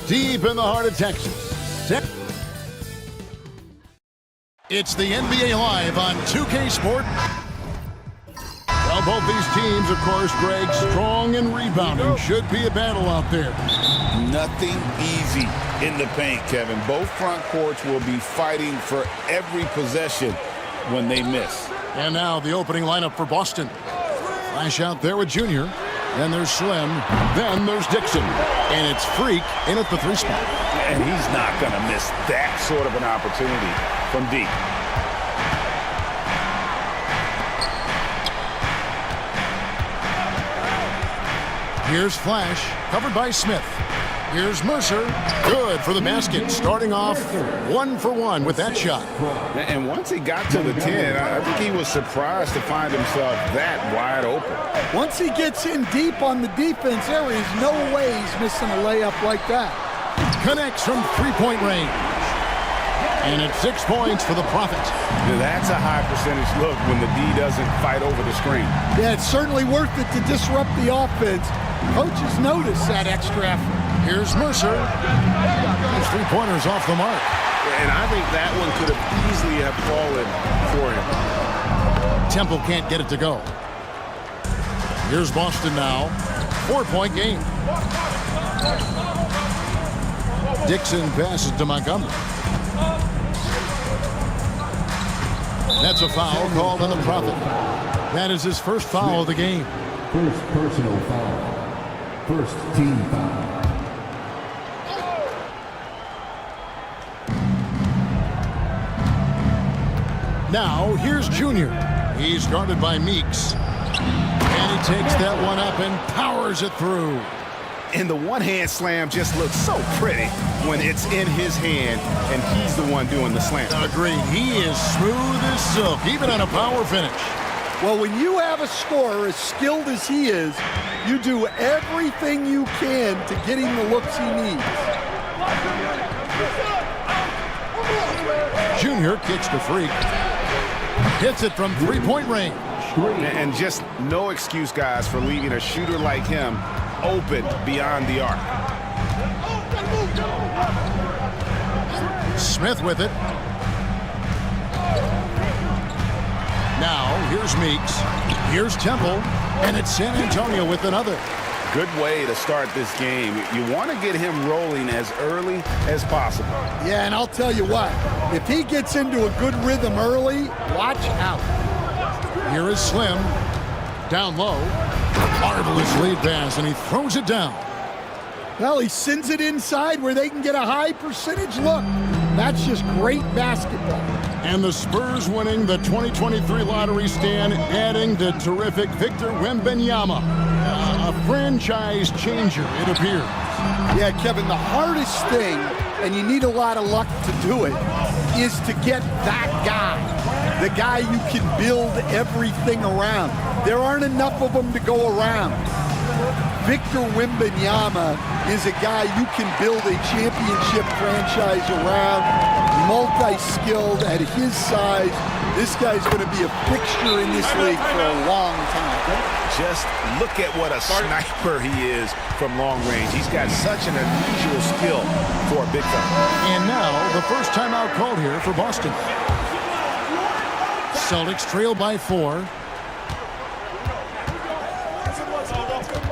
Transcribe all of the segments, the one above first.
deep in the heart of Texas. It's the NBA Live on 2K Sport. Well, both these teams, of course, Greg, strong and rebounding. Should be a battle out there. Nothing easy in the paint, Kevin. Both front courts will be fighting for every possession when they miss. And now the opening lineup for Boston. Flash out there with Junior. Then there's Slim. Then there's Dixon. And it's Freak in at the 3 spot. And he's not going to miss that sort of an opportunity from deep. Here's Flash, covered by Smith. Here's Mercer. Good for the basket. Starting off 1 for 1 with that shot. And once he got to the 10, I think he was surprised to find himself that wide open. Once he gets in deep on the defense, there is no way he's missing a layup like that. Connects from 3-point range. And it's 6 points for the Prophets. That's a high percentage look when the D doesn't fight over the screen. Yeah, it's certainly worth it to disrupt the offense. Coaches notice that extra effort. Here's Mercer. Those 3-pointers off the mark. And I think that one could have easily have fallen for him. Temple can't get it to go. Here's Boston now. 4-point game. Dixon passes to Montgomery. That's a foul called on the Prophet. That is his first foul of the game. First personal foul. First team foul. Now, here's Junior. He's guarded by Meeks. And he takes that one up and powers it through. And the one-hand slam just looks so pretty when it's in his hand and he's the one doing the slam. Agreed. He is smooth as silk, even on a power finish. Well, when you have a scorer as skilled as he is, you do everything you can to get him the looks he needs. Junior kicks to Freak. Hits it from 3-point range. And just no excuse, guys, for leaving a shooter like him open beyond the arc. Smith with it. Now, here's Meeks. Here's Temple. And it's San Antonio with another. Good way to start this game. You want to get him rolling as early as possible. Yeah, and I'll tell you what. If he gets into a good rhythm early, watch out. Here is Slim. Down low. Marvelous lead pass, and he throws it down. Well, he sends it inside where they can get a high percentage look. That's just great basketball. And the Spurs winning the 2023 lottery stand, adding the terrific Victor Wembanyama. A franchise changer, it appears. Yeah, Kevin, the hardest thing, and you need a lot of luck to do it, is to get that guy. The guy you can build everything around. There aren't enough of them to go around. Victor Wembanyama is a guy you can build a championship franchise around, multi-skilled at his size. This guy's going to be a fixture in this league for a long time. Just look at what a sniper he is from long range. He's got such an unusual skill for a big fella. And now, the first timeout called here for Boston. Celtics trail by 4.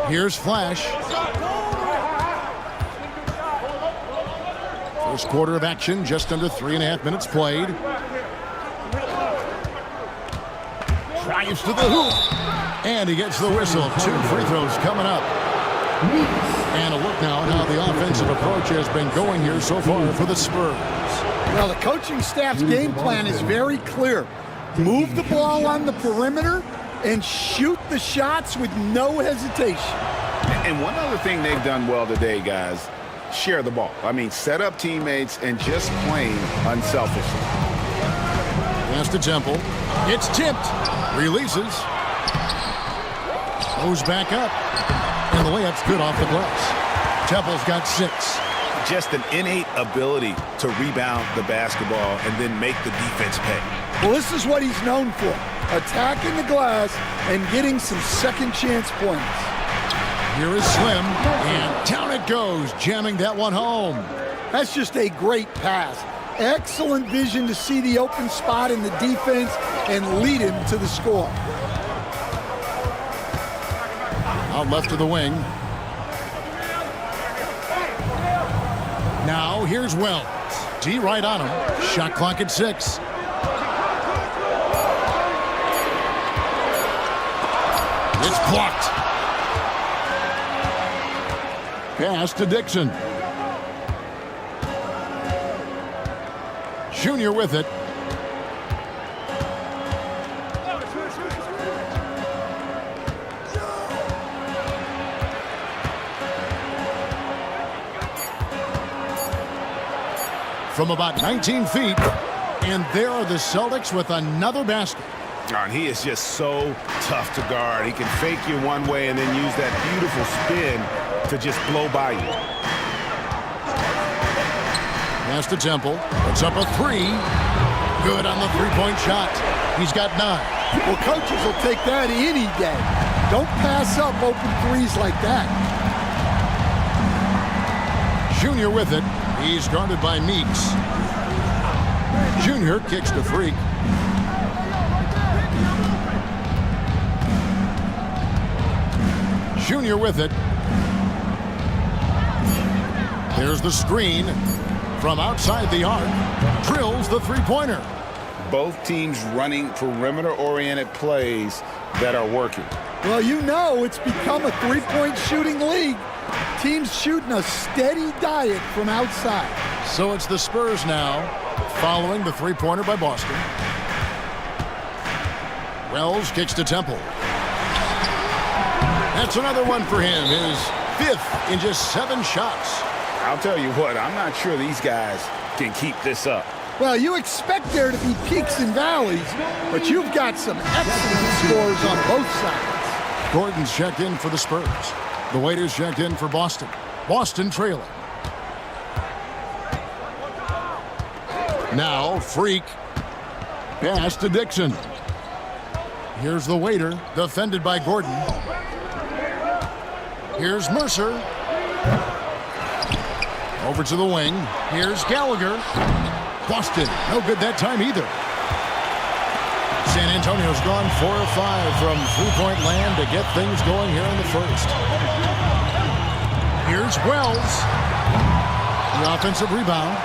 Here's Flash. First quarter of action, just under 3.5 minutes played. Drives to the hoop. And he gets the whistle. 2 free throws coming up. And a look now at how the offensive approach has been going here so far for the Spurs. Well, the coaching staff's game plan is very clear. Move the ball on the perimeter and shoot the shots with no hesitation. And one other thing they've done well today, guys, share the ball. I mean, set up teammates and just plain unselfishly. Pass to Temple. It's tipped. Releases. Goes back up. And the layup's good off the glass. Temple's got 6. Just an innate ability to rebound the basketball and then make the defense pay. Well, this is what he's known for. Attacking the glass and getting some second chance points. Here is Slim, and down it goes, jamming that one home. That's just a great pass. Excellent vision to see the open spot in the defense and lead him to the score. Out left to the wing. Now here's Wells. D right on him. Shot clock at 6. It's blocked. Pass to Dixon. Junior with it. From about 19 feet. And there are the Celtics with another basket. And he is just so tough to guard. He can fake you one way and then use that beautiful spin to just blow by you. Pass to Temple. Puts up a 3. Good on the three-point shot. He's got 9. Well, coaches will take that any day. Don't pass up open threes like that. Junior with it. He's guarded by Meeks. Junior kicks to Freak. Junior with it. There's the screen from outside the arc. Drills the three-pointer. Both teams running perimeter-oriented plays that are working. Well, you know it's become a three-point shooting league. Teams shooting a steady diet from outside. So it's the Spurs now, following the three-pointer by Boston. Wells kicks to Temple. That's another one for him, his 5th in just 7 shots. I'll tell you what, I'm not sure these guys can keep this up. Well, you expect there to be peaks and valleys, but you've got some excellent scores on both sides. Gordon's checked in for the Spurs. The Waiters checked in for Boston. Boston trailing. Now, Freak. Pass to Dixon. Here's the Waiter, defended by Gordon. Here's Mercer. Over to the wing. Here's Gallagher. Boston, no good that time either. San Antonio's gone 4 of 5 from three-point land to get things going here in the first. Here's Wells. The offensive rebound.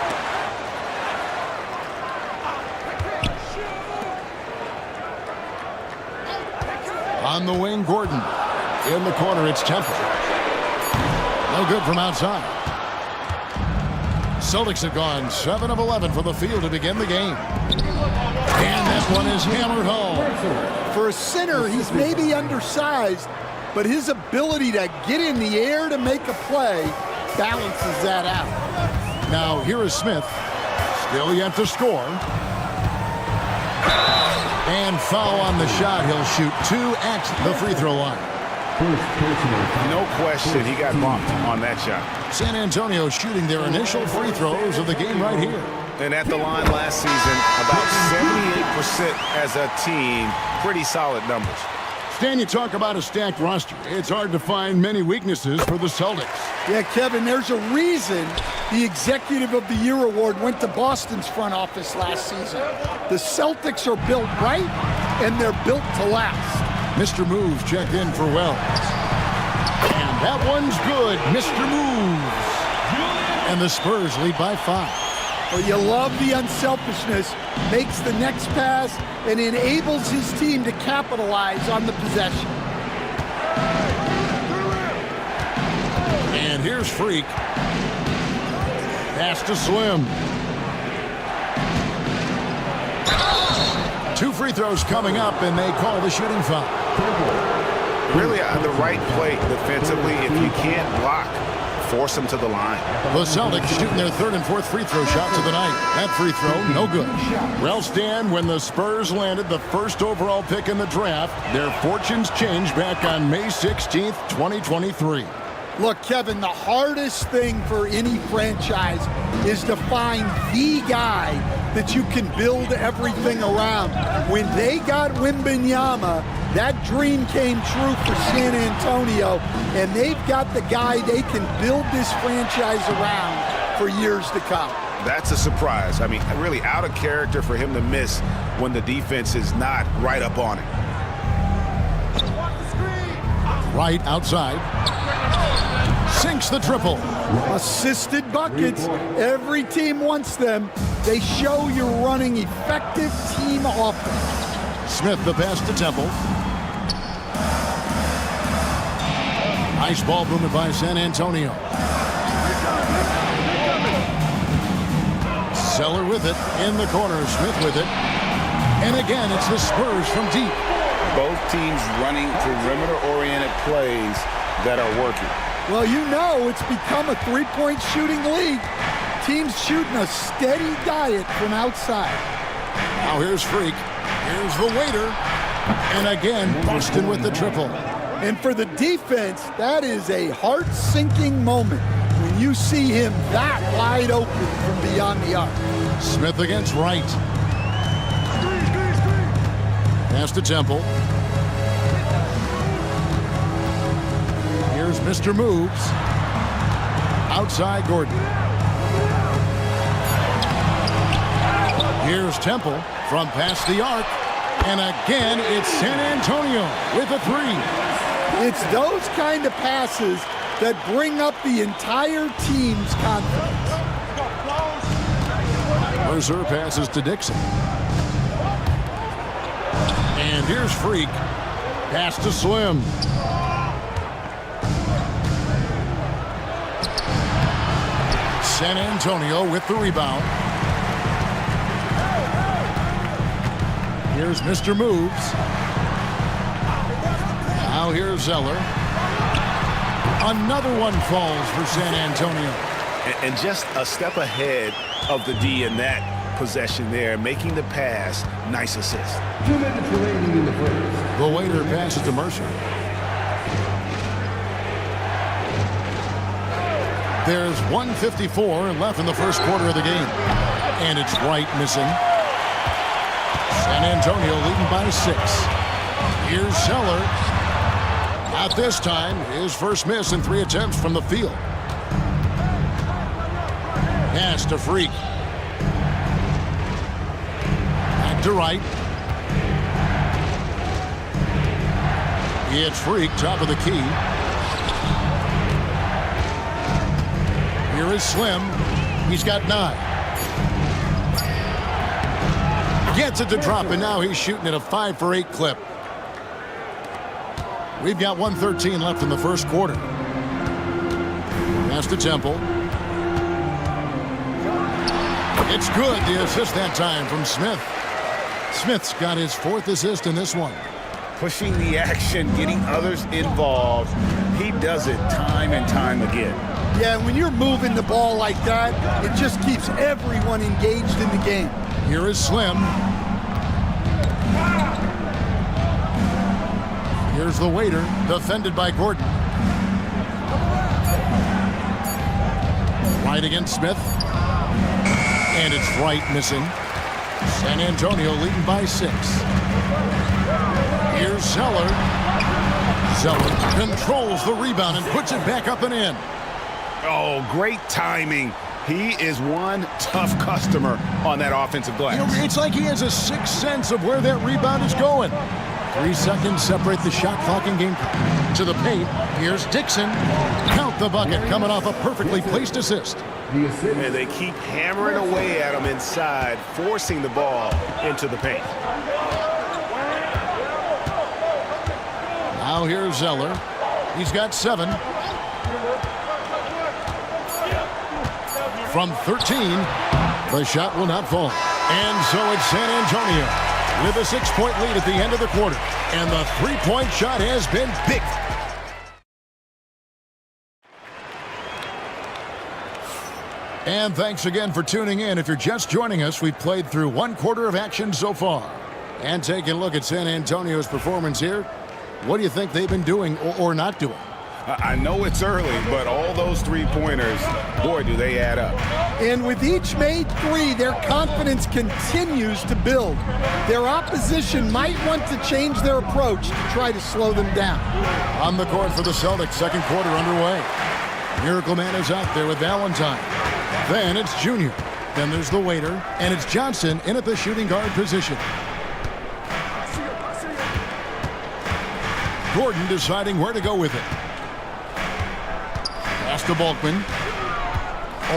On the wing, Gordon. In the corner, it's Temple. No good from outside. Celtics have gone 7 of 11 from the field to begin the game. And that one is hammered home. For a center, he's maybe undersized, but his ability to get in the air to make a play balances that out. Now, here is Smith. Still yet to score. And foul on the shot. He'll shoot 2 at the free throw line. No question, he got bumped on that shot. San Antonio shooting their initial free throws of the game right here. And at the line last season, about 78% as a team. Pretty solid numbers. Stan, you talk about a stacked roster. It's hard to find many weaknesses for the Celtics. Yeah, Kevin, there's a reason the Executive of the Year award went to Boston's front office last season. The Celtics are built right, and they're built to last. Mr. Moves checked in for Wells. And that one's good. Mr. Moves. And the Spurs lead by 5. Well, you love the unselfishness, makes the next pass, and enables his team to capitalize on the possession. And here's Freak. Pass to Slim. 2 free throws coming up, and they call the shooting foul. Really on the right play defensively. If you can't block, force them to the line. The Celtics shooting their 3rd and 4th free throw shots of the night. That free throw, no good. Well, Stan, when the Spurs landed the 1st overall pick in the draft, their fortunes changed back on May 16th, 2023. Look, Kevin, the hardest thing for any franchise is to find the guy that you can build everything around. When they got Wembanyama, that dream came true for San Antonio, and they've got the guy they can build this franchise around for years to come. That's a surprise. I mean, really out of character for him to miss when the defense is not right up on it. Right outside. Sinks the triple. Assisted buckets. Every team wants them. They show you're running effective team offense. Smith the pass to Temple. Nice ball movement by San Antonio. Zeller with it in the corner. Smith with it. And again, it's the Spurs from deep. Both teams running perimeter-oriented plays that are working. Well, you know it's become a three-point shooting league. Teams shooting a steady diet from outside. Now here's Freak. Here's the waiter. And again, Boston with the triple. And for the defense, that is a heart-sinking moment when you see him that wide open from beyond the arc. Smith against Wright. Pass to Temple. Here's Mr. Moves. Outside Gordon. Here's Temple from past the arc. And again, it's San Antonio with a three. It's those kind of passes that bring up the entire team's confidence. Mercer passes to Dixon. And here's Freak. Pass to Slim. San Antonio with the rebound. Here's Mr. Moves. Now here's Zeller. Another one falls for San Antonio. And just a step ahead of the D in that possession there, making the pass. Nice assist. 2 minutes remaining in the first. The waiter passes to Mercer. There's 1:54 left in the first quarter of the game. And it's Wright missing. San Antonio leading by 6. Here's Zeller. Not this time. His first miss in 3 attempts from the field. Pass to Freak. Back to Wright. It's Freak, top of the key. Here is Slim. He's got 9. Gets it to drop, and now he's shooting at a 5 for 8 clip. We've got 1:13 left in the first quarter. Pass to Temple. It's good. The assist that time from Smith. Smith's got his 4th assist in this one. Pushing the action, getting others involved. He does it time and time again. Yeah, when you're moving the ball like that, it just keeps everyone engaged in the game. Here is Slim. Here's the waiter, defended by Gordon. Right against Smith. And it's Wright missing. San Antonio leading by 6. Here's Zeller. Zeller controls the rebound and puts it back up and in. Oh, great timing. He is one tough customer on that offensive glass. You know, it's like he has a sixth sense of where that rebound is going. 3 seconds separate the shot clock and game clock. To the paint, here's Dixon. Count the bucket, coming off a perfectly placed assist. And they keep hammering away at him inside, forcing the ball into the paint. Now here's Zeller. He's got 7. From 13, the shot will not fall. And so it's San Antonio with a 6-point lead at the end of the quarter. And the 3-point shot has been big. And thanks again for tuning in. If you're just joining us, we've played through 1 quarter of action so far. And taking a look at San Antonio's performance here, what do you think they've been doing or not doing? I know it's early, but all those three-pointers, boy, do they add up. And with each made three, their confidence continues to build. Their opposition might want to change their approach to try to slow them down. On the court for the Celtics, second quarter underway. Miracle Man is out there with Valentine. Then it's Junior. Then there's the waiter, and it's Johnson in at the shooting guard position. Gordon deciding where to go with it. Pass to Bulkman.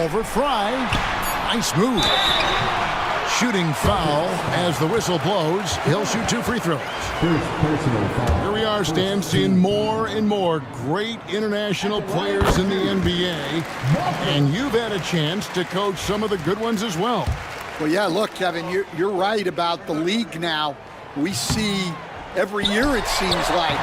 Over Fry. Nice move. Shooting foul as the whistle blows. He'll shoot 2 free throws. Here we are, Stan, seeing more and more great international players in the NBA. And you've had a chance to coach some of the good ones as well. Well, yeah, look, Kevin, you're right about the league now. We see every year, it seems like,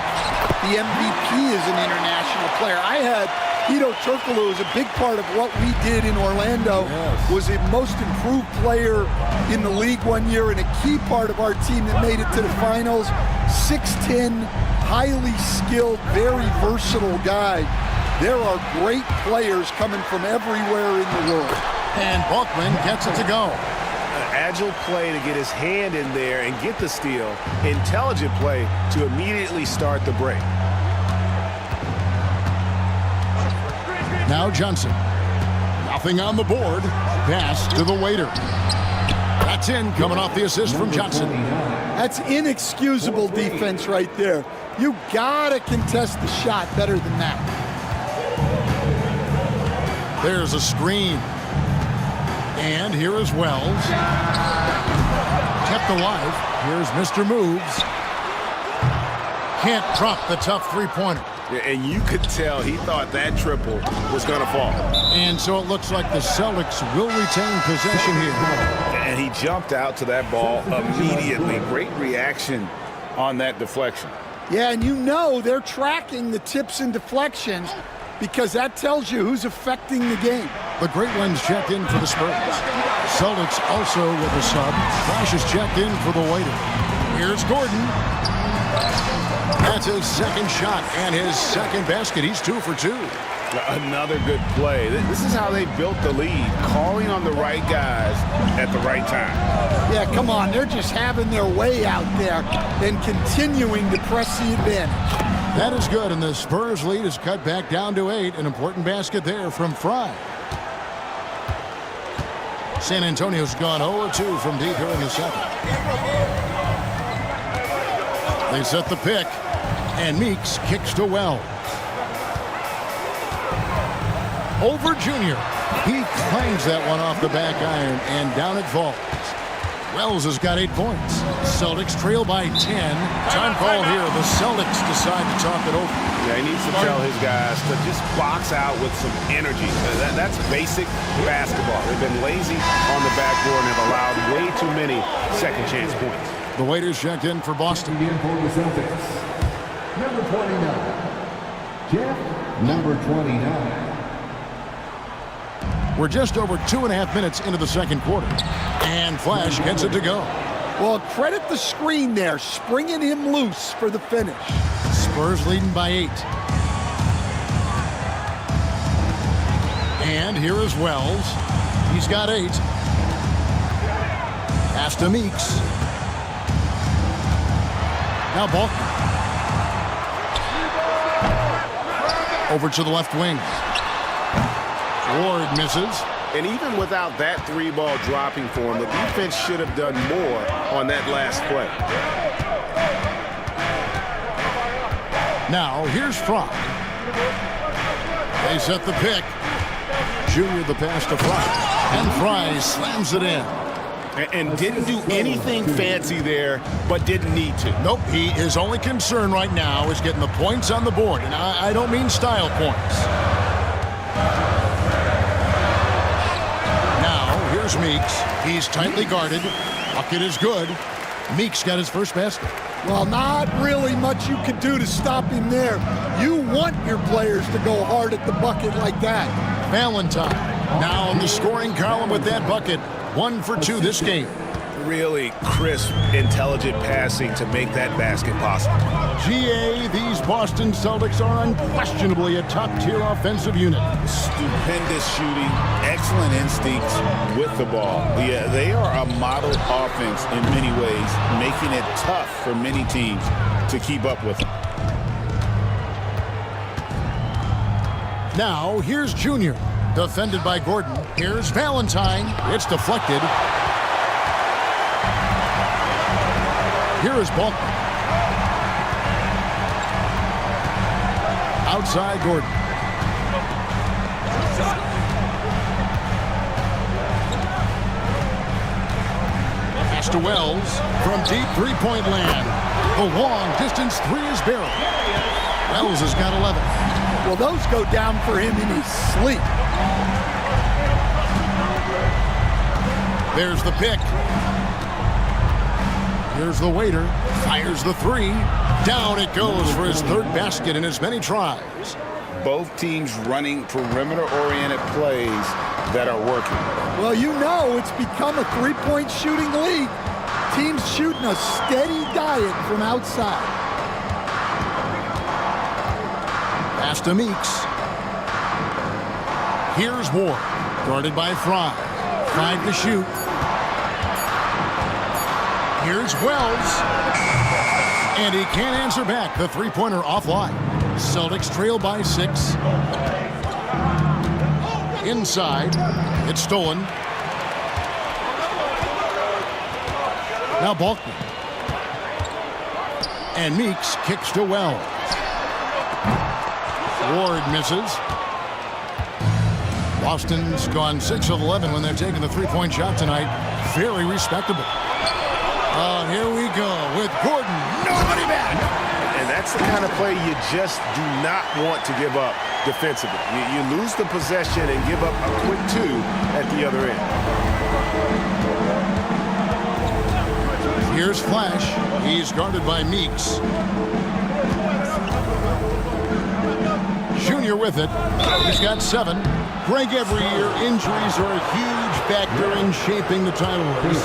the MVP is an international player. I had Hedo Turkoglu was a big part of what we did in Orlando. Yes. Was a most improved player in the league one year and a key part of our team that made it to the finals. 6'10", highly skilled, very versatile guy. There are great players coming from everywhere in the world. And Bulkman gets it to go. Agile play to get his hand in there and get the steal. Intelligent play to immediately start the break. Now Johnson. Nothing on the board. Pass to the waiter. That's in, coming off the assist from Johnson. That's inexcusable defense right there. You gotta contest the shot better than that. There's a screen. And here is Wells. Kept alive. Here's Mr. Moves. Can't drop the tough three-pointer. And you could tell he thought that triple was going to fall. And so it looks like the Celtics will retain possession here. And he jumped out to that ball immediately. Great reaction on that deflection. Yeah, and you know they're tracking the tips and deflections because that tells you who's affecting the game. The Great Ones check in for the Spurs. Celtics also with a sub. Flash is checked in for the waiter. Here's Gordon. That's his second shot and his second basket. He's 2 for 2. Another good play. This is how they built the lead, calling on the right guys at the right time. Yeah, come on. They're just having their way out there and continuing to press the advantage. That is good, and the Spurs lead is cut back down to 8. An important basket there from Fry. San Antonio's gone 0-2 from deep here in the second. They set the pick, and Meeks kicks to Wells. Over Junior. He clangs that one off the back iron, and down it falls. Wells has got 8 points. Celtics trail by 10. Time call here. The Celtics decide to talk it over. Yeah, he needs to tell his guys to just box out with some energy. That's basic basketball. They've been lazy on the backboard and have allowed way too many second chance points. The waiters checked in for Boston. Again for the Celtics. Number 29. Jeff, number 29. We're just over 2.5 minutes into the second quarter. And Flash gets it to go. Well, credit the screen there, springing him loose for the finish. Spurs leading by 8. And here is Wells. He's got 8. Pass to Meeks. Now Bulkman. Over to the left wing. Ward misses. And even without that 3-ball dropping for him, the defense should have done more on that last play. Now, here's Fry. They set the pick. Junior the pass to Fry. And Fry slams it in. And didn't do anything fancy there, but didn't need to. Nope, his only concern right now is getting the points on the board. And I don't mean style points. Here's Meeks. He's tightly guarded. Bucket is good. Meeks got his first basket. Well, not really much you can do to stop him there. You want your players to go hard at the bucket like that. Valentine now in the scoring column with that bucket. 1 for 2 this game. Really crisp, intelligent passing to make that basket possible. GA, these Boston Celtics are unquestionably a top-tier offensive unit. Stupendous shooting, excellent instincts with the ball. Yeah, they are a model offense in many ways, making it tough for many teams to keep up with them. Now, here's Junior. Defended by Gordon. Here's Valentine. It's deflected. Here is Balkman. Outside Gordon. Pass to Wells from deep three-point land. The long distance three is barreled. Wells has got 11. Well, those go down for him in his sleep. There's the pick. Here's the waiter. Fires the three. Down it goes for his third basket in as many tries. Both teams running perimeter-oriented plays that are working. Well, you know it's become a three-point shooting league. Teams shooting a steady diet from outside. Pass to Meeks. Here's Ward. Guarded by Fry. 5 to shoot. Here's Wells. And he can't answer back. The three-pointer offline. Celtics trail by 6. Inside. It's stolen. Now Balkman. And Meeks kicks to Wells. Ward misses. Boston's gone 6 of 11 when they're taking the three-point shot tonight. Very respectable. Here we go with Gordon. Nobody back. And that's the kind of play you just do not want to give up defensively. You lose the possession and give up a quick 2 at the other end. Here's Flash. He's guarded by Meeks. Junior with it. He's got 7. Greg, every year, injuries are a huge factor in shaping the title race.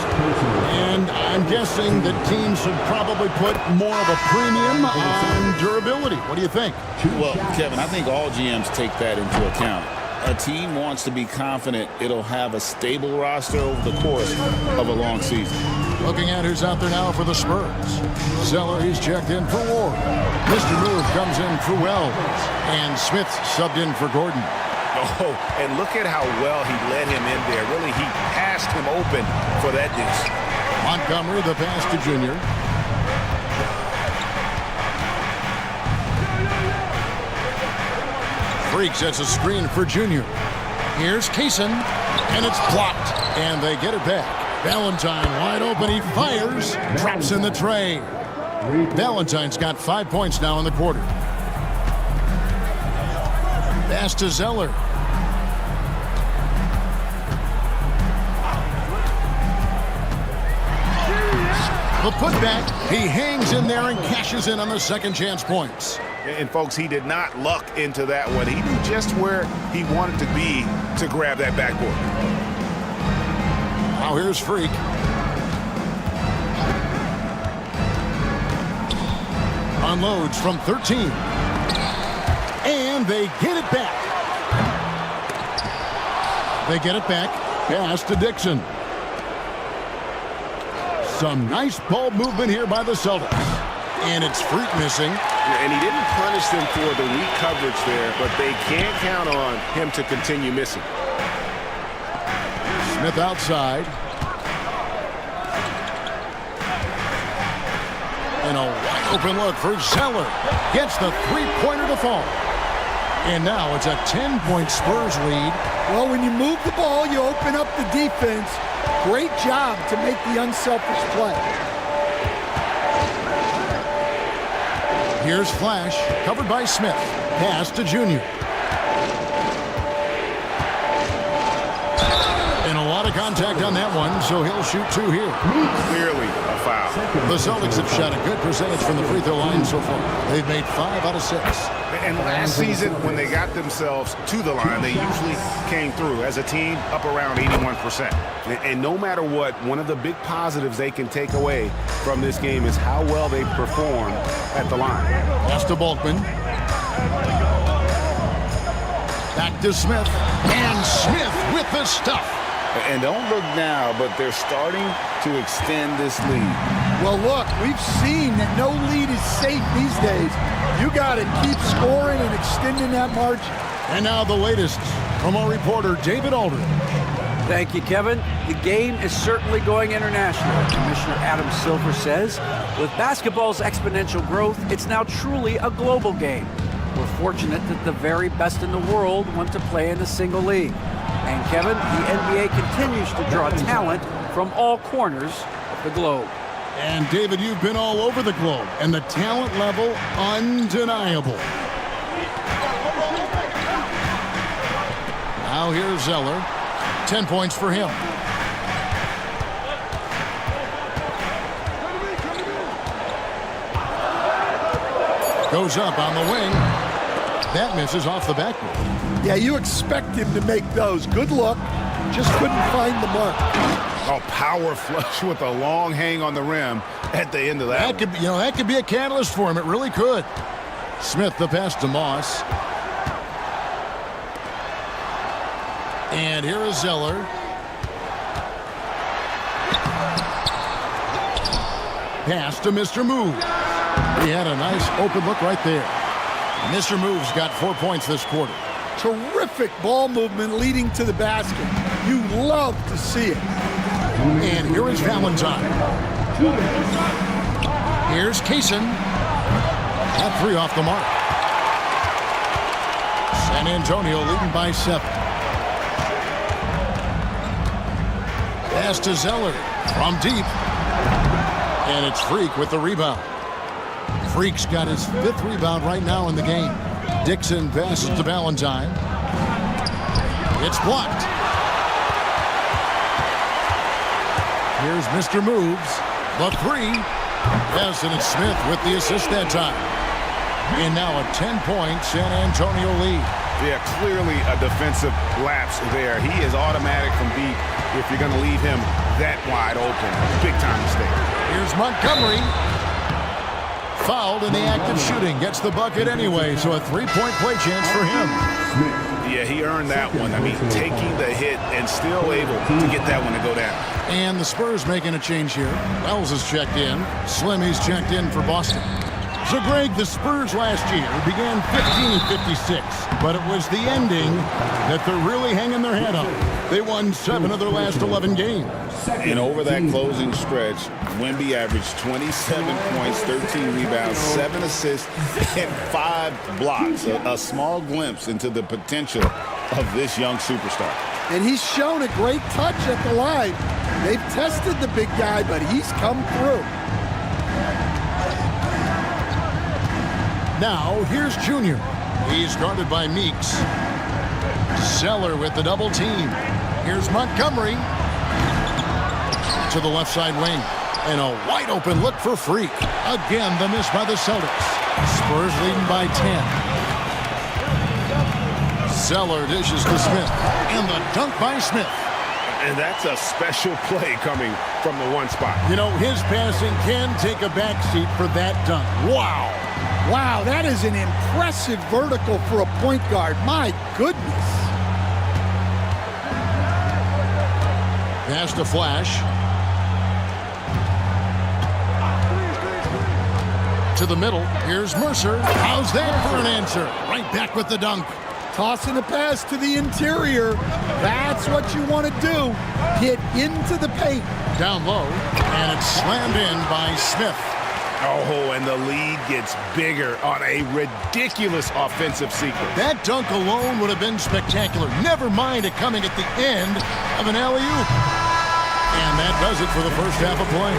And I'm guessing that teams should probably put more of a premium on durability. What do you think? Well, Kevin, I think all GMs take that into account. A team wants to be confident it'll have a stable roster over the course of a long season. Looking at who's out there now for the Spurs. Zeller, he's checked in for Ward. Mr. Move comes in for Wells. And Smith subbed in for Gordon. Oh, and look at how well he led him in there. Really, he passed him open for that dish. Montgomery, the pass to Junior. Freak sets a screen for Junior. Here's Kaysen, and it's blocked. And they get it back. Valentine wide open, he fires, drops in the tray. Valentine's got 5 points now in the quarter. Pass to Zeller. The putback, he hangs in there and cashes in on the second chance points. And folks, he did not luck into that one. He knew just where he wanted to be to grab that backboard. Now here's Freak. Unloads from 13. And they get it back. They get it back. Pass to Dixon. Some nice ball movement here by the Celtics. And it's Freak missing. And he didn't punish them for the weak coverage there, but they can't count on him to continue missing. Smith outside. And a wide open look for Zeller. Gets the three-pointer to fall. And now it's a 10-point Spurs lead. Well, when you move the ball, you open up the defense. Great job to make the unselfish play. Here's Flash, covered by Smith. Pass to Junior. And a lot of contact on that one, so he'll shoot 2 here. Clearly a foul. The Celtics have shot a good percentage from the free throw line so far. They've made 5 out of 6. And last season, when they got themselves to the line, they usually came through as a team up around 81%. And no matter what, one of the big positives they can take away from this game is how well they perform at the line. Pass to Bulkman. Back to Smith. And Smith with the stuff. And don't look now, but they're starting to extend this lead. Well, look, we've seen that no lead is safe these days. You got to keep scoring and extending that margin. And now the latest from our reporter, David Aldridge. Thank you, Kevin. The game is certainly going international. Commissioner Adam Silver says, with basketball's exponential growth, it's now truly a global game. We're fortunate that the very best in the world want to play in a single league. And Kevin, the NBA continues to draw talent from all corners of the globe. And David, you've been all over the globe, and the talent level undeniable. Now here's Zeller. 10 points for him. Goes up on the wing. That misses off the backboard. Yeah, you expect him to make those. Good luck. Just couldn't find the mark. A power flush with a long hang on the rim at the end of that. That could be a catalyst for him. It really could. Smith the pass to Moss. And here is Zeller. Pass to Mr. Move. He had a nice open look right there. Mr. Move's got 4 points this quarter. Terrific ball movement leading to the basket. You love to see it. And here is Valentine. Here's Kaysen. That three off the mark. San Antonio leading by 7. Pass to Zeller from deep. And it's Freak with the rebound. Freak's got his 5th rebound right now in the game. Dixon passes to Valentine. It's blocked. Here's Mr. Moves. The 3. Yes, and it's Smith with the assist that time. And now a 10-point San Antonio lead. Yeah, clearly a defensive lapse there. He is automatic from deep if you're going to leave him that wide open. Big time mistake. Here's Montgomery. Fouled in the act of shooting. Gets the bucket anyway, so a 3-point play chance for him. Yeah, he earned that one. I mean, taking the hit and still able to get that one to go down. And the Spurs making a change here. Wells is checked in. Slimmy's checked in for Boston. So, Greg, the Spurs last year began 15-56, but it was the ending that they're really hanging their head on. They won 7 of their last 11 games. And over that closing stretch, Wemby averaged 27 points, 13 rebounds, 7 assists, and 5 blocks. A small glimpse into the potential of this young superstar. And he's shown a great touch at the line. They've tested the big guy, but he's come through. Now, here's Junior. He's guarded by Meeks. Zeller with the double team. Here's Montgomery. To the left side wing. And a wide open look for Freak. Again, the miss by the Celtics. Spurs leading by 10. Zeller dishes to Smith. And the dunk by Smith. And that's a special play coming from the one spot. You know, his passing can take a backseat for that dunk. Wow. Wow, that is an impressive vertical for a point guard. My goodness. Pass to Flash. To the middle. Here's Mercer. How's that for an answer? Right back with the dunk. Tossing a pass to the interior. That's what you want to do. Get into the paint. Down low. And it's slammed in by Smith. Oh, and the lead gets bigger on a ridiculous offensive sequence. That dunk alone would have been spectacular. Never mind it coming at the end of an alley-oop. And that does it for the first half of play.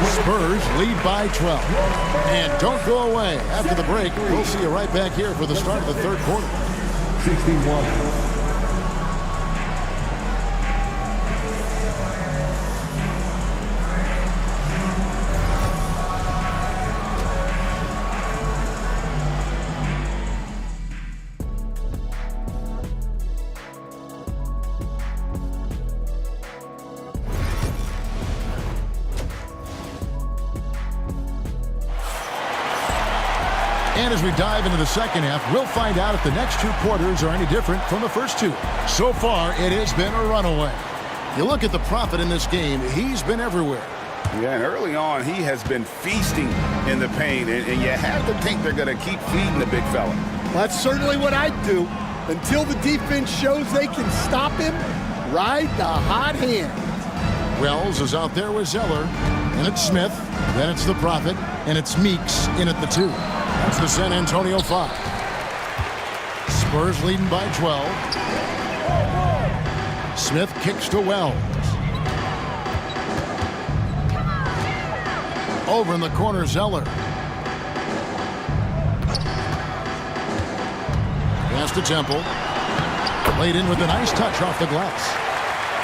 Spurs lead by 12. And don't go away. After the break, we'll see you right back here for the start of the third quarter. 61. And as we dive into the second half, we'll find out if the next two quarters are any different from the first two. So far, it has been a runaway. You look at the prophet in this game, he's been everywhere. Yeah, and early on, he has been feasting in the paint, and you have to think they're going to keep feeding the big fella. That's certainly what I'd do. Until the defense shows they can stop him, ride the hot hand. Wells is out there with Zeller, and it's Smith, then it's the prophet, and it's Meeks in at the 2. That's the San Antonio 5. Spurs leading by 12. Smith kicks to Wells. Over in the corner, Zeller. Pass to Temple. Laid in with a nice touch off the glass.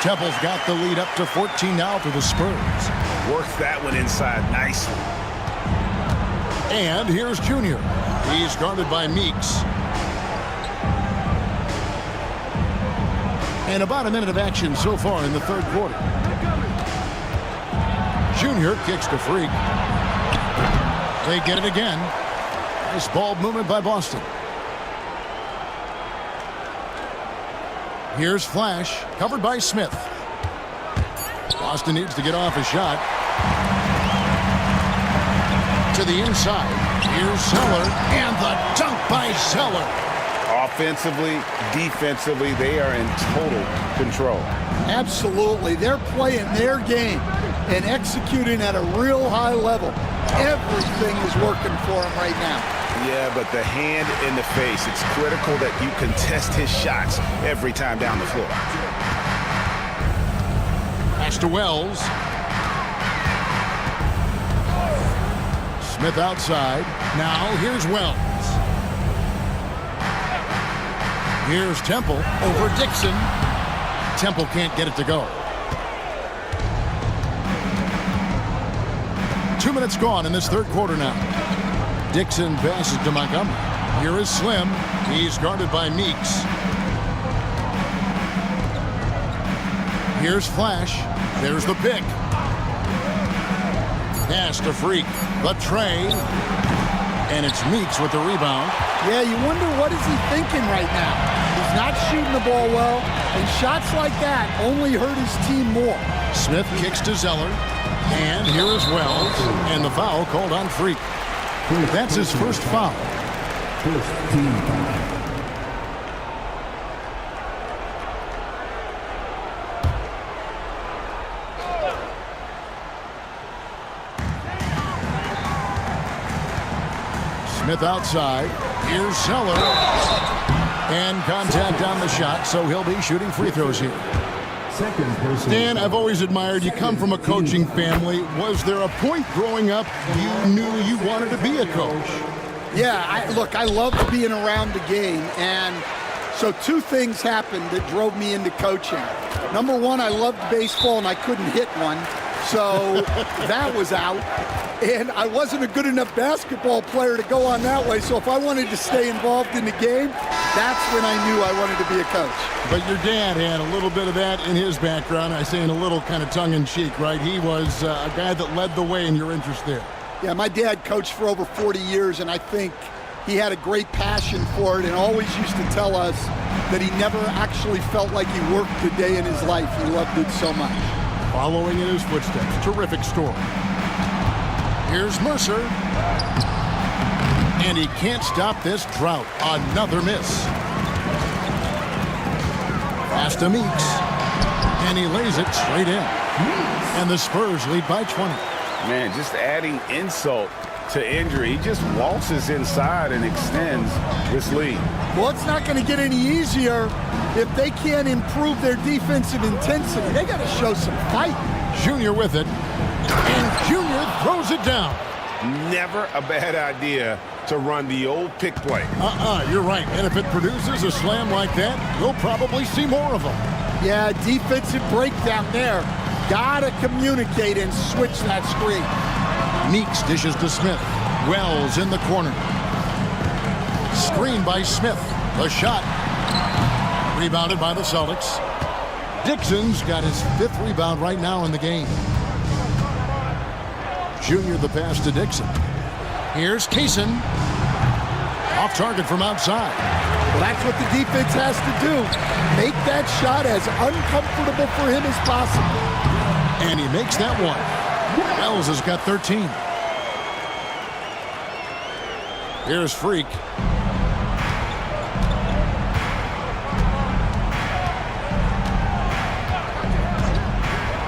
Temple's got the lead up to 14 now for the Spurs. Works that one inside nicely. And here's Junior. He's guarded by Meeks. And about a minute of action so far in the third quarter. Junior kicks to Freak. They get it again. Nice ball movement by Boston. Here's Flash, covered by Smith. Boston needs to get off a shot. To the inside. Here's Zeller, and the dunk by Zeller. Offensively, defensively, they are in total control. Absolutely. They're playing their game and executing at a real high level. Everything is working for them right now. Yeah, but the hand in the face, it's critical that you contest his shots every time down the floor. Pass to Wells. Smith outside. Now here's Wells. Here's Temple over Dixon. Temple can't get it to go. 2 minutes gone in this third quarter now. Dixon passes to Montgomery. Here is Slim. He's guarded by Meeks. Here's Flash. There's the pick. Pass to Freak. The tray. And it's Meeks with the rebound. Yeah, you wonder what is he thinking right now. He's not shooting the ball well, and shots like that only hurt his team more. Smith kicks to Zeller. And here is Wells. And the foul called on Freak. That's his first foul. First team foul. Smith outside. Here's Zeller. And contact on the shot, so he'll be shooting free throws here. Second person. Dan, I've always admired you come from a coaching family. Was there a point growing up you knew you wanted to be a coach? Yeah, I loved being around the game, and so two things happened that drove me into coaching. Number one, I loved baseball, and I couldn't hit one, so that was out. And I wasn't a good enough basketball player to go on that way, so if I wanted to stay involved in the game, that's when I knew I wanted to be a coach. But your dad had a little bit of that in his background. I say in a little kind of tongue-in-cheek, right? He was a guy that led the way in your interest there. Yeah, my dad coached for over 40 years, and I think he had a great passion for it and always used to tell us that he never actually felt like he worked a day in his life. He loved it so much. Following in his footsteps. Terrific story. Here's Mercer. And he can't stop this drought. Another miss. Pass to Meeks. And he lays it straight in. And the Spurs lead by 20. Man, just adding insult to injury. He just waltzes inside and extends this lead. Well, it's not going to get any easier if they can't improve their defensive intensity. They got to show some fight. Junior with it. And Junior throws it down. Never a bad idea to run the old pick play. You're right. And if it produces a slam like that, we'll probably see more of them. Yeah, defensive breakdown there. Gotta communicate and switch that screen. Meeks dishes to Smith. Wells in the corner. Screen by Smith. The shot. Rebounded by the Celtics. Dixon's got his 5th rebound right now in the game. Junior the pass to Dixon. Here's Kaysen. Off target from outside. Well, that's what the defense has to do. Make that shot as uncomfortable for him as possible. And he makes that one. Wells has got 13. Here's Freak.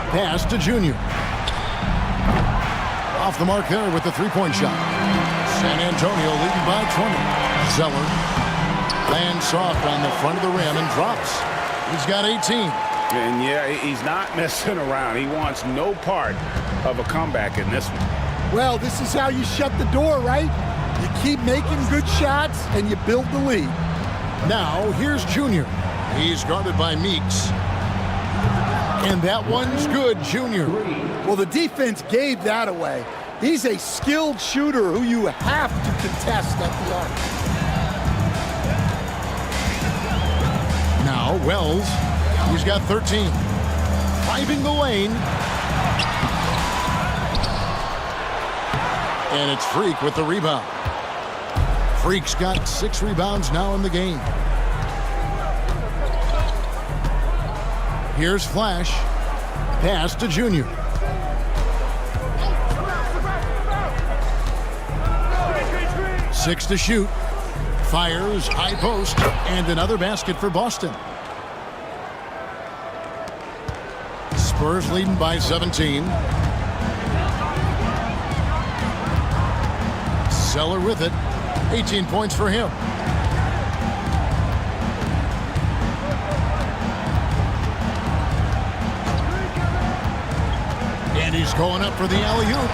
Pass to Junior. Off the mark there with the three-point shot. San Antonio leading by 20. Zeller lands soft on the front of the rim and drops. He's got 18. And yeah, he's not messing around. He wants no part of a comeback in this one. Well, this is how you shut the door, right? You keep making good shots and you build the lead. Now, here's Junior. He's guarded by Meeks. And that one's good, Junior. Well, the defense gave that away. He's a skilled shooter who you have to contest at the arc. Now, Wells. He's got 13. Driving the lane. And it's Freak with the rebound. Freak's got 6 rebounds now in the game. Here's Flash. Pass to Junior. Six to shoot. Fires, high post, and another basket for Boston. Spurs leading by 17. Zeller with it. 18 points for him. And he's going up for the alley-oop.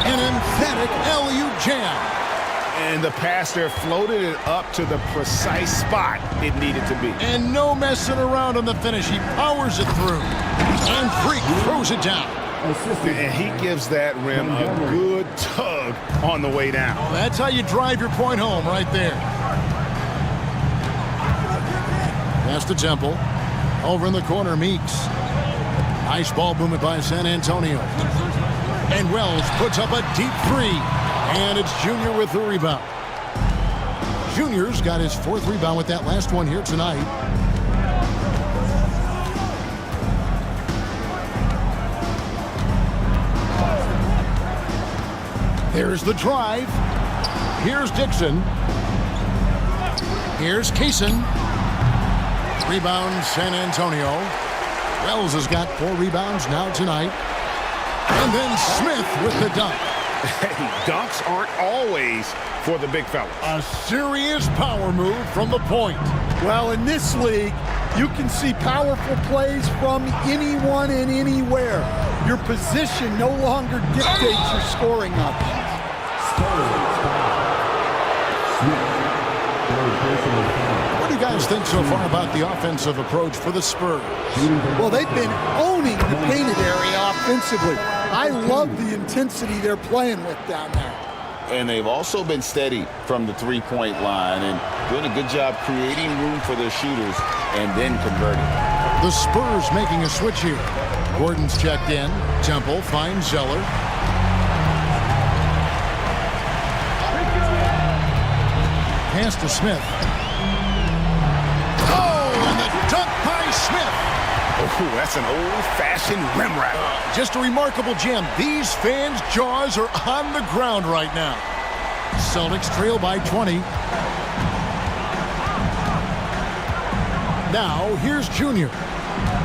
An emphatic alley-oop jam. And the passer floated it up to the precise spot it needed to be. And no messing around on the finish. He powers it through. And Freak throws it down. And he gives that rim a good tug on the way down. Well, that's how you drive your point home right there. Pass to Temple. Over in the corner, Meeks. Nice ball movement by San Antonio. And Wells puts up a deep three. And it's Junior with the rebound. Junior's got his 4th rebound with that last one here tonight. There's the drive. Here's Dixon. Here's Kaysen. Rebound San Antonio. Wells has got 4 rebounds now tonight. And then Smith with the dunk. Hey, dunks aren't always for the big fellas. A serious power move from the point. Well, in this league, you can see powerful plays from anyone and anywhere. Your position no longer dictates your scoring options. What do you guys think so far about the offensive approach for the Spurs? Well, they've been owning the painted area offensively. I love the intensity they're playing with down there. And they've also been steady from the three-point line and doing a good job creating room for their shooters and then converting. The Spurs making a switch here. Gordon's checked in. Temple finds Zeller. Pass to Smith. Oh, and the dunk by Smith. Oh, that's an old-fashioned rim wrap. Just a remarkable gem. These fans' jaws are on the ground right now. Celtics trail by 20. Now, here's Junior.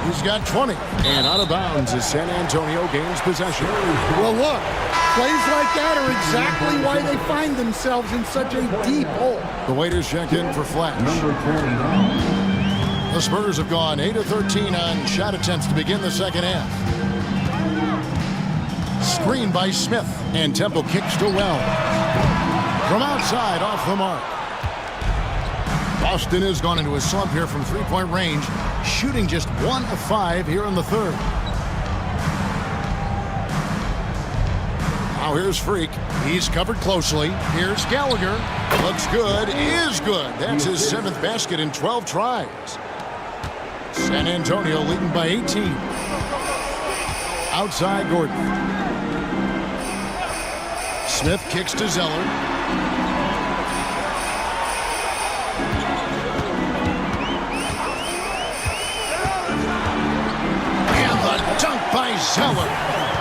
He's got 20. And out of bounds as San Antonio gains possession. Well, look, plays like that are exactly why they find themselves in such a deep hole. The waiters check in for Flash. The Spurs have gone 8 of 13 on shot attempts to begin the second half. Screen by Smith, and Temple kicks to Wells. From outside, off the mark. Boston has gone into a slump here from three-point range, shooting just 1 of 5 here in the third. Now here's Freak. He's covered closely. Here's Gallagher. Looks good. Is good. That's his 7th basket in 12 tries. San Antonio leading by 18. Outside Gordon. Smith kicks to Zeller. Zeller.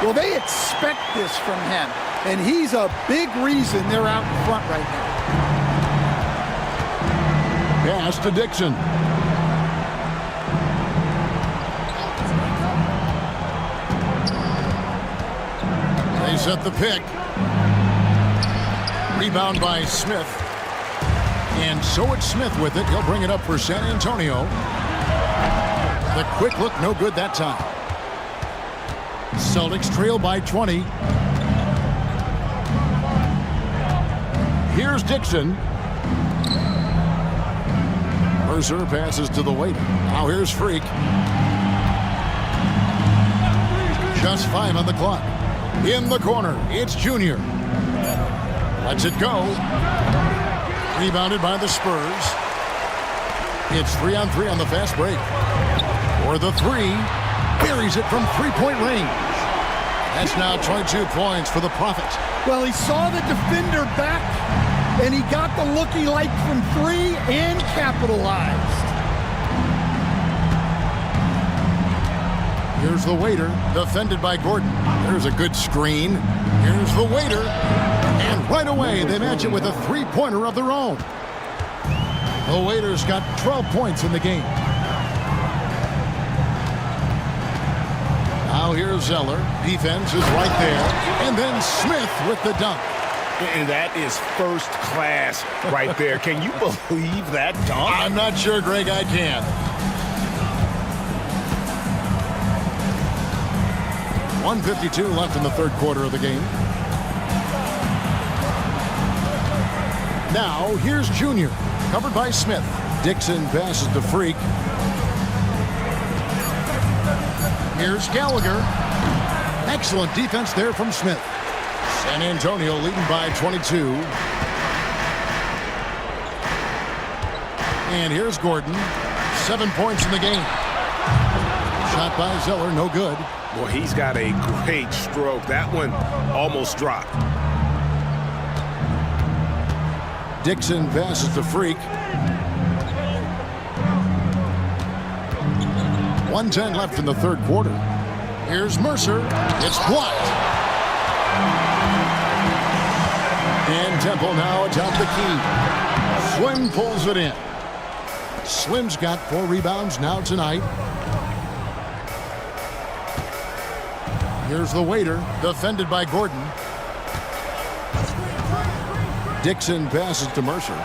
Well, they expect this from him, and he's a big reason they're out in front right now. Pass to Dixon. They set the pick. Rebound by Smith. And so it's Smith with it. He'll bring it up for San Antonio. The quick look, no good that time. Celtics trail by 20. Here's Dixon. Mercer passes to the waiter. Now here's Freak. Just 5 on the clock. In the corner, it's Junior. Lets it go. Rebounded by the Spurs. It's 3-on-3 on the fast break. For the three. Buries it from three-point range. That's now 22 points for the Prophets. Well, he saw the defender back, and he got the look he liked from three and capitalized. Here's the waiter, defended by Gordon. There's a good screen. Here's the waiter. And right away, they match it with a three-pointer of their own. The waiter's got 12 points in the game. Now here's Zeller. Defense is right there. And then Smith with the dunk. And that is first class right there. Can you believe that dunk? I'm not sure, Greg, I can. 1:52 left in the third quarter of the game. Now, here's Junior. Covered by Smith. Dixon passes to Freak. Here's Gallagher. Excellent defense there from Smith. San Antonio leading by 22. And here's Gordon. 7 points in the game. Shot by Zeller, no good. Well, he's got a great stroke. That one almost dropped. Dixon passes to Freak. 1:10 left in the third quarter. Here's Mercer. It's blocked. And Temple now atop the key. Slim pulls it in. Slim's got 4 rebounds now tonight. Here's the waiter, defended by Gordon. Dixon passes to Mercer.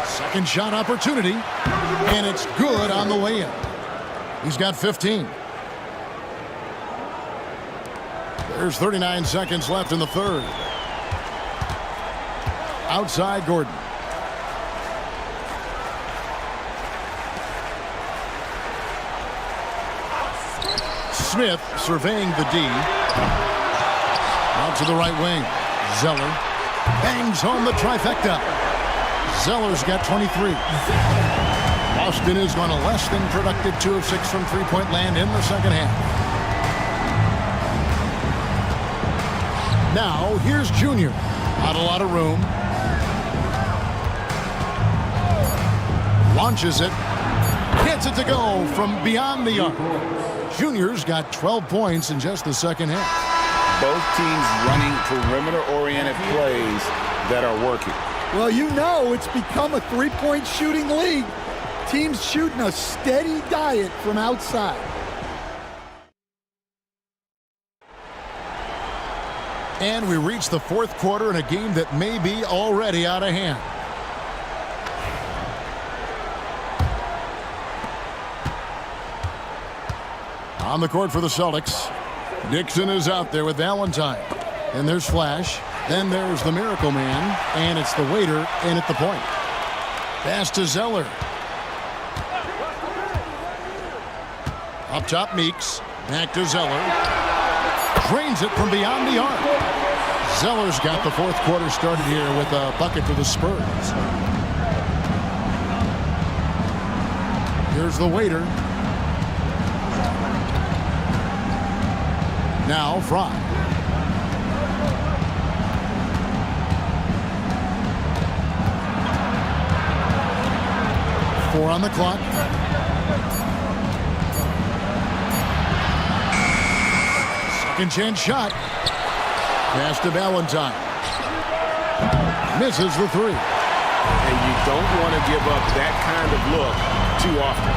Second shot opportunity, and it's good on the way in. He's got 15. There's 39 seconds left in the third. Outside Gordon. Smith surveying the D. Out to the right wing. Zeller bangs home the trifecta. Zeller's got 23. Boston is on a less than productive 2 of 6 from three-point land in the second half. Now, here's Junior. Not a lot of room. Launches it. Gets it to go from beyond the arc. Junior's got 12 points in just the second half. Both teams running perimeter-oriented plays that are working. Well, you know it's become a three-point shooting league. Teams shooting a steady diet from outside. And we reach the fourth quarter in a game that may be already out of hand. On the court for the Celtics. Dixon is out there with Valentine. And there's Flash. Then there's the Miracle Man. And it's the waiter in at the point. Pass to Zeller. Up top, Meeks. Back to Zeller. Drains it from beyond the arc. Zeller's got the fourth quarter started here with a bucket for the Spurs. Here's the waiter. Now Fry. Four on the clock. Second chance shot. Pass to Valentine. Misses the three. And you don't want to give up that kind of look too often.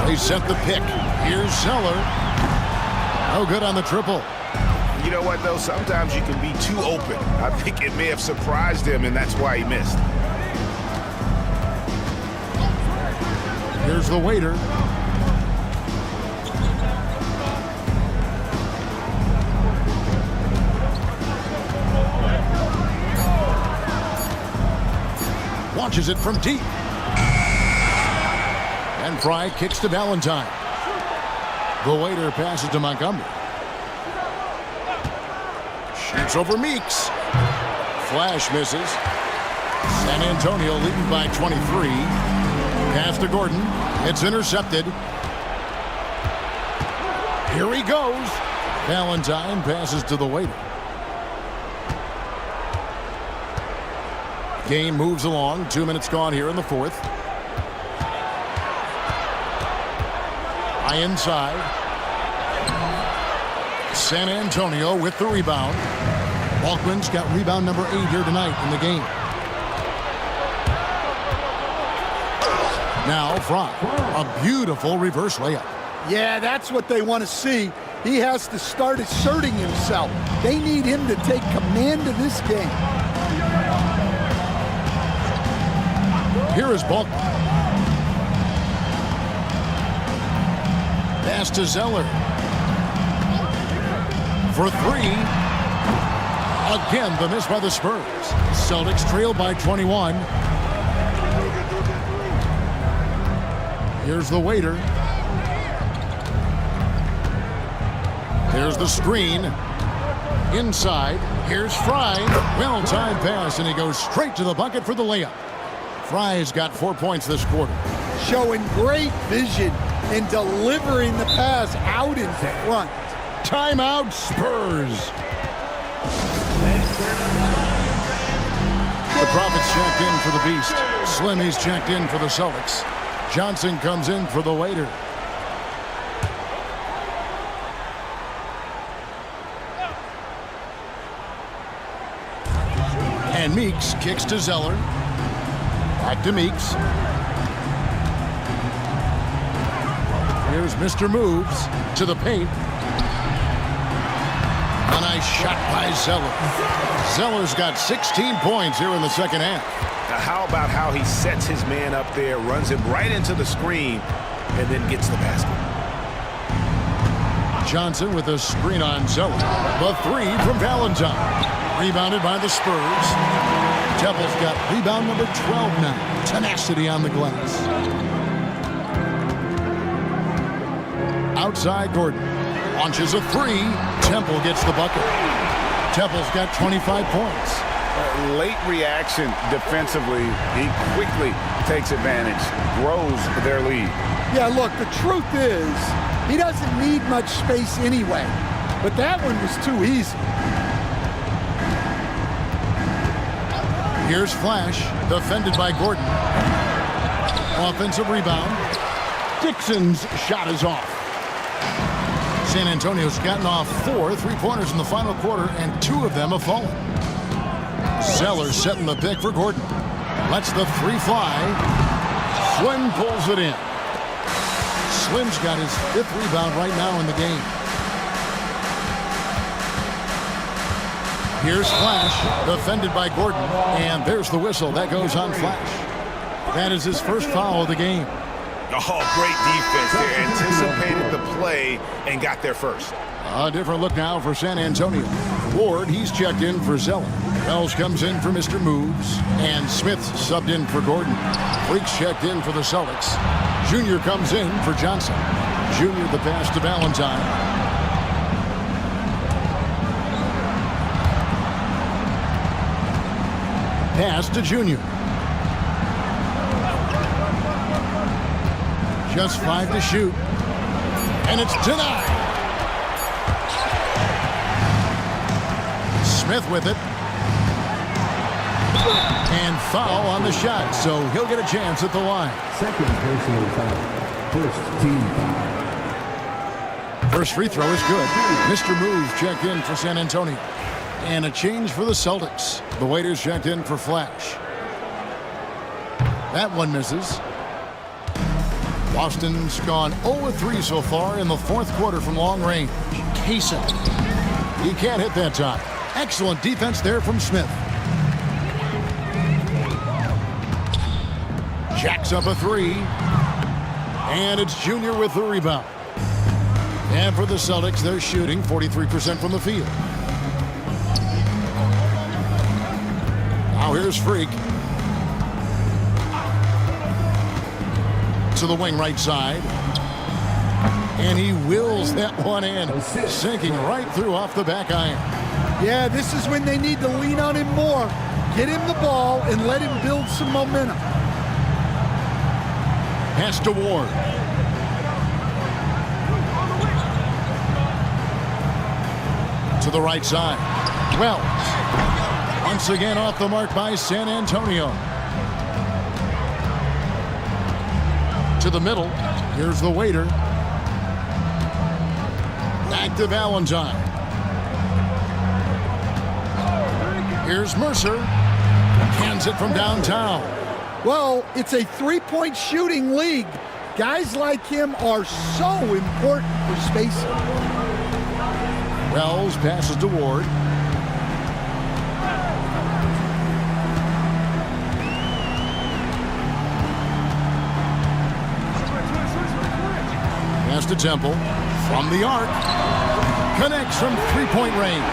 They set the pick. Here's Zeller. No good on the triple. You know what, though? Sometimes you can be too open. I think it may have surprised him, and that's why he missed. Here's the waiter. Launches it from deep. And Fry kicks to Valentine. The waiter passes to Montgomery. Shoots over Meeks. Flash misses. San Antonio leading by 23. Pass to Gordon. It's intercepted. Here he goes. Valentine passes to the waiter. Game moves along. 2 minutes gone here in the fourth. High inside. San Antonio with the rebound. Balkman's got rebound number 8 here tonight in the game. Now Fry. A beautiful reverse layup. Yeah, that's what they want to see. He has to start asserting himself. They need him to take command of this game. Here is Balkman. Pass to Zeller. For three. Again, the miss by the Spurs. Celtics trail by 21. Here's the waiter. There's the screen. Inside. Here's Fry. Well-timed pass, and he goes straight to the bucket for the layup. Fry's got 4 points this quarter. Showing great vision and delivering the pass out in front. Timeout, Spurs. The Profits checked in for the Beast. Slimmy's checked in for the Celtics. Johnson comes in for the waiter. And Meeks kicks to Zeller. Back to Meeks. Here's Mr. Moves to the paint. A nice shot by Zeller. Zeller's got 16 points here in the second half. Now, how about how he sets his man up there, runs him right into the screen, and then gets the basket? Johnson with a screen on Zeller. The three from Valentine. Rebounded by the Spurs. Temple's got rebound number 12 now. Tenacity on the glass. Outside Gordon. Launches a three. Temple gets the bucket. Temple's got 25 points. Late reaction defensively. He quickly takes advantage, grows their lead. Yeah, look, the truth is, he doesn't need much space anyway. But that one was too easy. Here's Flash, defended by Gordon. Offensive rebound. Dixon's shot is off. San Antonio's gotten off 4 3-pointers in the final quarter, and 2 of them have fallen. Zeller setting the pick for Gordon. Lets the three fly. Slim pulls it in. Slim's got his 5th rebound right now in the game. Here's Flash, defended by Gordon, and there's the whistle. That goes on Flash. That is his first foul of the game. Oh, great defense there. Anticipated the play and got there first. A different look now for San Antonio. Ward, he's checked in for Zeller. Wells comes in for Mr. Moves, and Smith's subbed in for Gordon. Freaks checked in for the Celtics. Junior comes in for Johnson. Junior the pass to Valentine. Pass to Junior. Just 5 to shoot. And it's denied. Smith with it. And foul on the shot, so he'll get a chance at the line. Second personal foul. First team foul. First free throw is good. Mr. Move checked in for San Antonio. And a change for the Celtics. The waiters checked in for Flash. That one misses. Boston's gone 0-3 so far in the fourth quarter from long range. Kaysen. He can't hit that time. Excellent defense there from Smith. Jacks up a three. And it's Junior with the rebound. And for the Celtics, they're shooting 43% from the field. Now here's Freak. To the wing right side. And he wills that one in. Sinking right through off the back iron. Yeah, this is when they need to lean on him more. Get him the ball and let him build some momentum. Pass to Ward. To the right side. Wells. Once again off the mark by San Antonio. To the middle. Here's the waiter. Back to Valentine. Here's Mercer. Cans it from downtown. Well, it's a three-point shooting league. Guys like him are so important for spacing. Wells passes to Ward. Pass to Temple. From the arc. Connects from three-point range.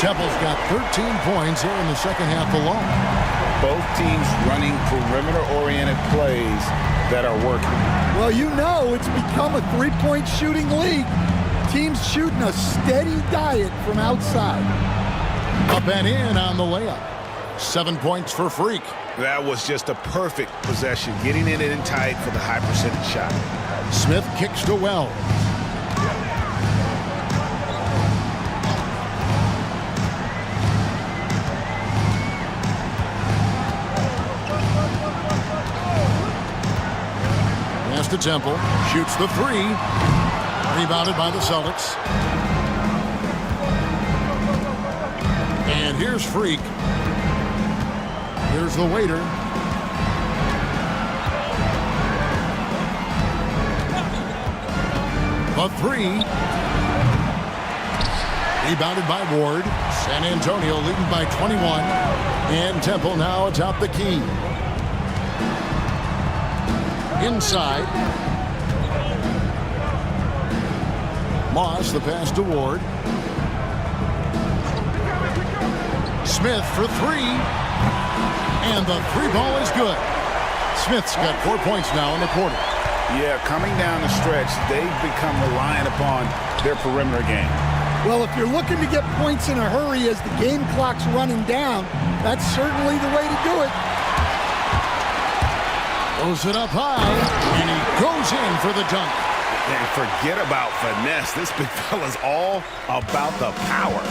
Temple's got 13 points here in the second half alone. Both teams running perimeter-oriented plays that are working. Well, you know it's become a three-point shooting league. Teams shooting a steady diet from outside. Up and in on the layup. 7 points for Freak. That was just a perfect possession, getting it in tight for the high percentage shot. Smith kicks to Wells. Pass to Temple. Shoots the three. Rebounded by the Celtics. And here's Freak. Here's the waiter. The three. Rebounded by Ward. San Antonio leading by 21. And Temple now atop the key. Inside. Moss, the pass to Ward. Smith for three. And the three ball is good. Smith's got 4 points now in the quarter. Yeah, coming down the stretch, they've become reliant upon their perimeter game. Well, if you're looking to get points in a hurry as the game clock's running down, that's certainly the way to do it. Throws it up high, and he goes in for the dunk. And forget about finesse. This big fella's all about the power.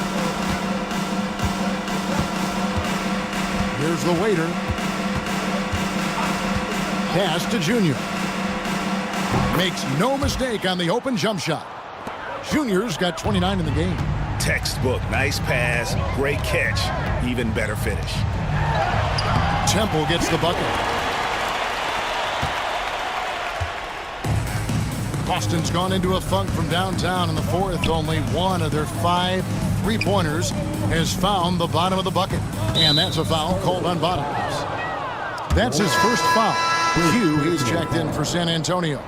Here's the waiter. Pass to Junior. Makes no mistake on the open jump shot. Junior's got 29 in the game. Textbook. Nice pass. Great catch. Even better finish. Temple gets the bucket. Boston's gone into a funk from downtown in the fourth. Only one of their 5 three-pointers has found the bottom of the bucket. And that's a foul called on Bottoms. That's his first foul. Hugh, he's checked in for San Antonio.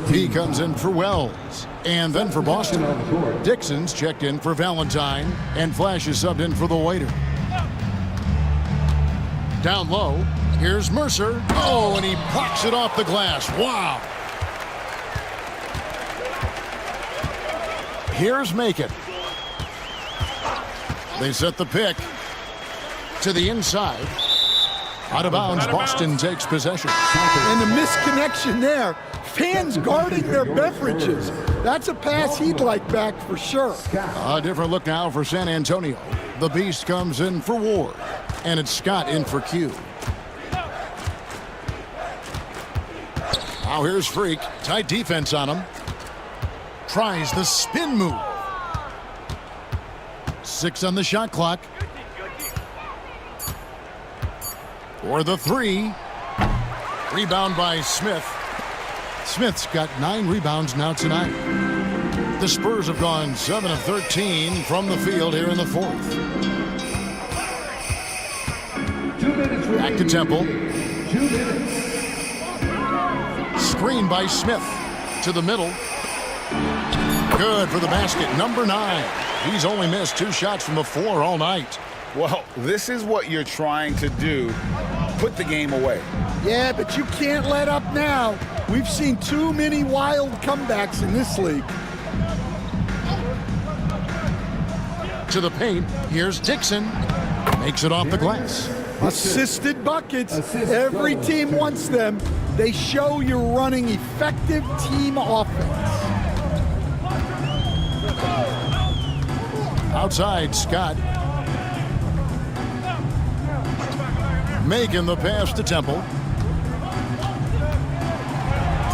He comes in for Wells. And then for Boston, Dixon's checked in for Valentine. And Flash is subbed in for the waiter. Down low, here's Mercer. Oh, and he blocks it off the glass. Wow. Here's Macon. They set the pick to the inside. Out of bounds, Boston takes possession. And the misconnection there. Fans guarding their beverages. That's a pass he'd like back for sure. A different look now for San Antonio. The Beast comes in for Ward. And it's Scott in for Q. Now here's Freak. Tight defense on him. Tries the spin move. 6 on the shot clock. For the 3. Rebound by Smith. Smith's got 9 rebounds now tonight. The Spurs have gone 7 of 13 from the field here in the 4th. 2 minutes remaining. Back to Temple. 2 minutes. Screen by Smith to the middle. Good for the basket. Number 9. He's only missed 2 shots from the floor all night. Well, this is what you're trying to do. Put the game away. Yeah, but you can't let up now. We've seen too many wild comebacks in this league. To the paint. Here's Dixon. Makes it off the glass. Assisted buckets. Assist Every goal. team wants them. They show you're running effective team offense. Outside, Scott. Making the pass to Temple.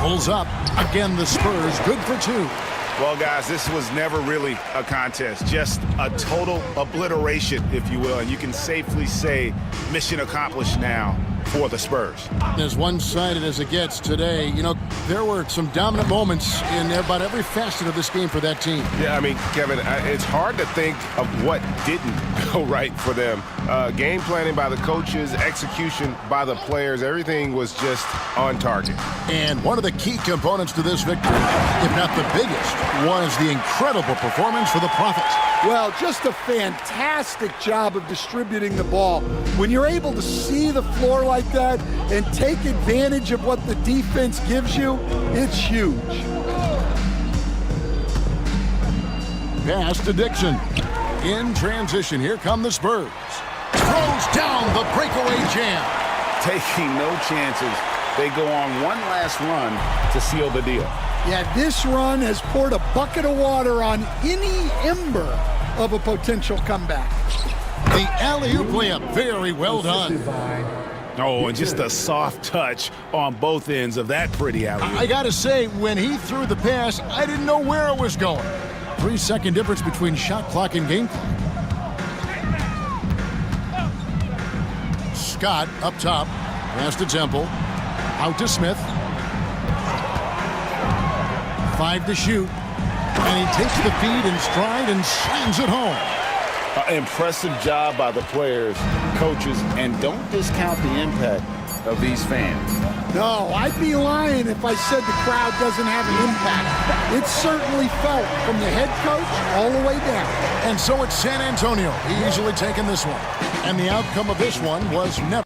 Pulls up. Again, the Spurs. Good for 2. Well, guys, this was never really a contest, just a total obliteration, if you will, and you can safely say mission accomplished now for the Spurs. As one-sided as it gets today, you know, there were some dominant moments in about every facet of this game for that team. Yeah, I mean, Kevin, it's hard to think of what didn't go right for them. Game planning by the coaches, execution by the players, everything was just on target. And one of the key components to this victory, if not the biggest, was the incredible performance for the Prophets. Well, just a fantastic job of distributing the ball. When you're able to see the floor like that and take advantage of what the defense gives you, it's huge. Pass to Dixon. In transition, here come the Spurs. Throws down the breakaway jam. Taking no chances. They go on one last run to seal the deal. Yeah, this run has poured a bucket of water on any ember of a potential comeback. The alley-oop layup, very well done. Assisted by Oh, and just a soft touch on both ends of that pretty alley-oop. I gotta say, when he threw the pass, I didn't know where it was going. 3-second difference between shot clock and game clock. Scott up top. Pass to Temple. Out to Smith. 5 to shoot. And he takes the feed in stride and slams it home. Impressive job by the players, coaches, and don't discount the impact of these fans. No, I'd be lying if I said the crowd doesn't have an impact. It certainly felt from the head coach all the way down. And so it's San Antonio easily taking this one. And the outcome of this one was never...